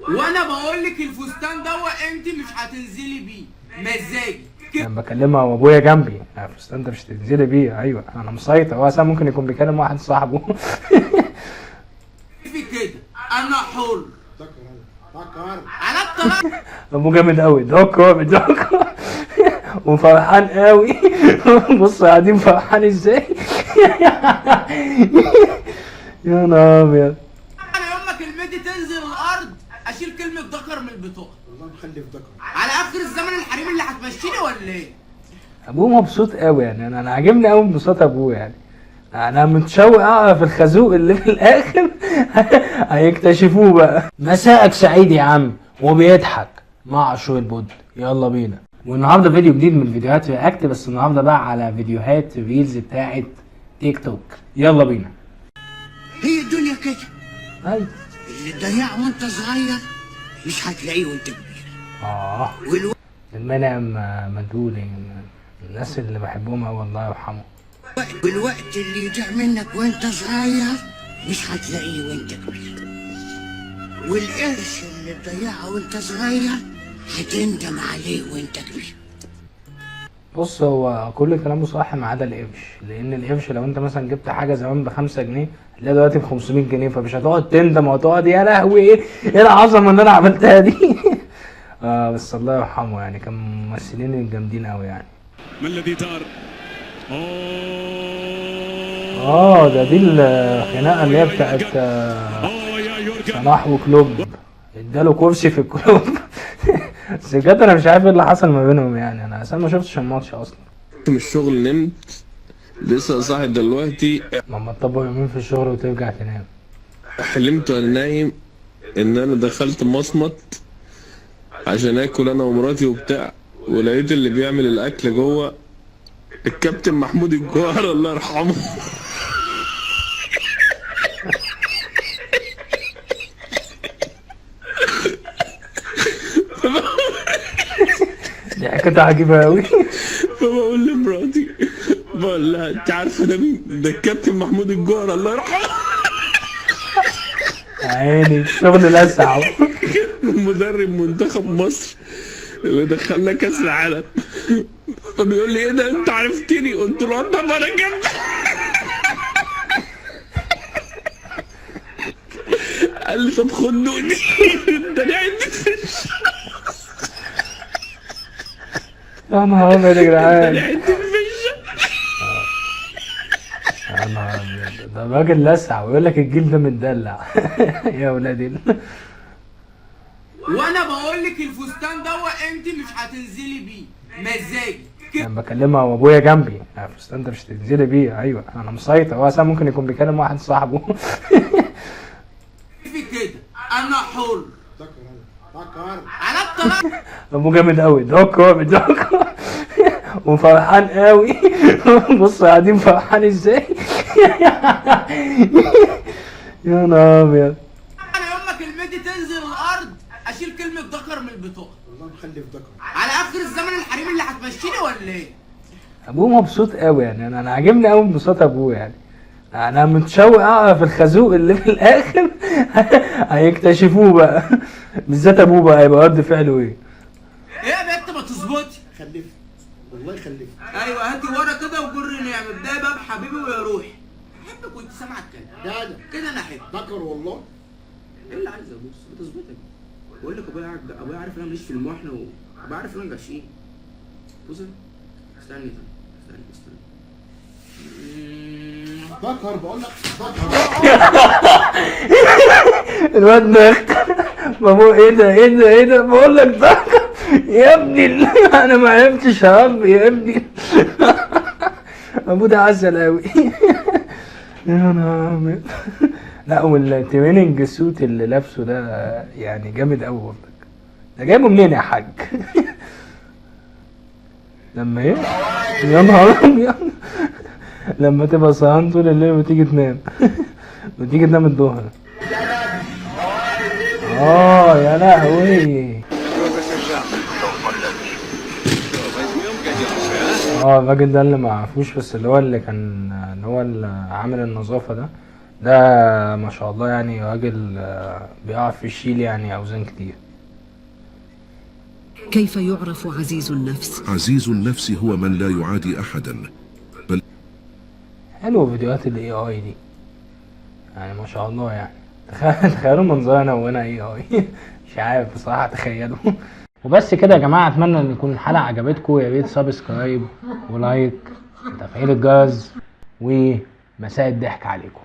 وانا بقول لك الفستان دوت انت مش هتنزلي بيه مزاجي. انا بكلمها وابويا جنبي. الفستان ده مش هتنزلي بيه. ايوه انا مسيطر. هو اصلا ممكن يكون بيكلم واحد صاحبه. في كده انا حر. فكر على الطلاق. ابوه جامد قوي. دوك وفرحان قوي. بص قاعدين فرحان ازاي. يا نهار ابيض. انا يوم ما كلمتي تنزل الارض اشيل كلمه ذكر من البطاقه. والله مخلف ذكر على اخر الزمن الحريم اللي هتمشيني ولا ايه؟ ابوه مبسوط قوي يعني. انا عاجبني قوي انبساط ابوه يعني. انا متشوق اعرف الخازوق اللي في الاخر. هيكتشفوه بقى. مساءك سعيد يا عم وبيضحك مع شوية بود. يلا بينا. والنهارده فيديو جديد من فيديوهات رياكت، بس النهارده بقى على فيديوهات ريلز بتاعت تيك توك. يلا بينا. هي الدنيا كده. ايوه اللي تضيعه وانت صغير مش هتلاقيه وانت كبير. المنعم مدولي من الناس اللي بحبهم اوي الله يرحمه. والوقت اللي يضيع منك وانت صغير مش هتلاقيه وانت كبير. والقرش اللي تضيعه وانت صغير هتندم عليه وانت كبير. بص هو كل كلامه صح ما عدا القرش، لان القرش لو انت مثلا جبت حاجه زمان ب5 جنيه هتلاقيها دلوقتي ب500 جنيه، فمش هتقعد تندم وهتقعد يا لهوي ايه العظمه اللي انا عملتها دي. بس الله يرحمه يعني، كان ممثلين الجامدين قوي يعني. ما الذي دار؟ دي الخناقه اللي هي بتاعت صلاح وكلوب. اداله كرسي في الكلوب. بس بجد انا مش عارف ايه اللي حصل ما بينهم يعني. انا اصلا ما شفتش الماتش اصلا. من الشغل نمت لسه صاحي دلوقتي. لما تطبق يومين في الشغل وترجع تنام. حلمت وانا نايم ان انا دخلت مصمت عشان اكل انا ومراتي وبتاع، ولقيت اللي بيعمل الاكل جوه الكابتن محمود الجوهر الله يرحمه. دي حكايه عجيبه قوي. فبقول لمراتي بقول لها انت عارفه ده مين؟ ده الكابتن محمود الجوهر الله يرحمه. عيني شغل لسع. مدرب منتخب مصر اللي دخلنا كاس العالم. فبيقول لي ايه ده انت عرفتني؟ قلت له طب انا كده. قال لي طب خد دقني. انت عندي فيش. يا نهار ابيض يا جدعان. عندي فيش. يا نهار ابيض، ده راجل لسع ويقول لك الجيل ده متدلع. يا ولادي. وانا بقول لك الفستان دوت انت مش هتنزلي بيه مزاجي. انا بكلمها وابويا جنبي. الفستان ده مش هتنزلي بيه. ايوه انا مسيطر. هو اصلا ممكن يكون بيكلم واحد صاحبه. في كده انا حر. فكر على الطلاق. ابوه جامد قوي. دوك وفرحان قوي. بص قاعدين فرحان ازاي. يا نهار ابيض. انا يوم ما كلمتي تنزل الارض اشيل كلمه ذكر من البطاقه. والله مخلف ذكر على اخر الزمن الحريم اللي هتمشيني ولا ايه؟ ابوه مبسوط قوي يعني. انا عاجبني قوي انبساط ابوه يعني. انا متشوق اعرف الخازوق اللي في الاخر. هيكتشفوه بقى. بالذات ابوه بقى هيبقى رد فعله ايه. ايه يا بنت ما تظبطي. خلف والله خلف. ايوه هاتي ورا كده وجري نعمل ده بقى بحبيبي ويا روحي. احب كنت سامعه الكلام ده كده انا احب. ذكر والله. ايه اللي عايز ابص بتظبطك. بقول لك ابويا عارف ان انا ماليش في المحنه وابويا عارف ان انا غشيم. بص استني طيب استني. ذكر بقول لك ذكر. الواد ده بابوه ايه ده بقول لك ده يا ابني. انا ما عرفتش يا رب يا ابني. ابوه ده عسل قوي. يا نهار ابيض. لا والتريننج سوت اللي لابسه ده يعني جامد قوي برضك. ده جايبه منين يا حاج؟ لما ايه؟ يا نهار ابيض. لما تبقى صحيان طول الليل وتيجي تنام. وتيجي تنام الظهر. يا لهوي. الراجل ده اللي معرفوش، بس اللي هو اللي كان اللي هو اللي عامل النظافة ده ده ما شاء الله يعني راجل بيقع في الشيل يعني اوزان كتير. كيف يعرف عزيز النفس؟ عزيز النفس هو من لا يعادي أحدا بل حلو فيديوهات الاي اي دي يعني ما شاء الله يعني. تخيلوا منظرنا وانا اي اي. مش عارف بصراحه تخيلوا. وبس كده يا جماعه، اتمنى ان يكون الحلقه عجبتكم. يا ريت سبسكرايب ولايك وتفعيل الجرس، ومساء الضحك عليكم.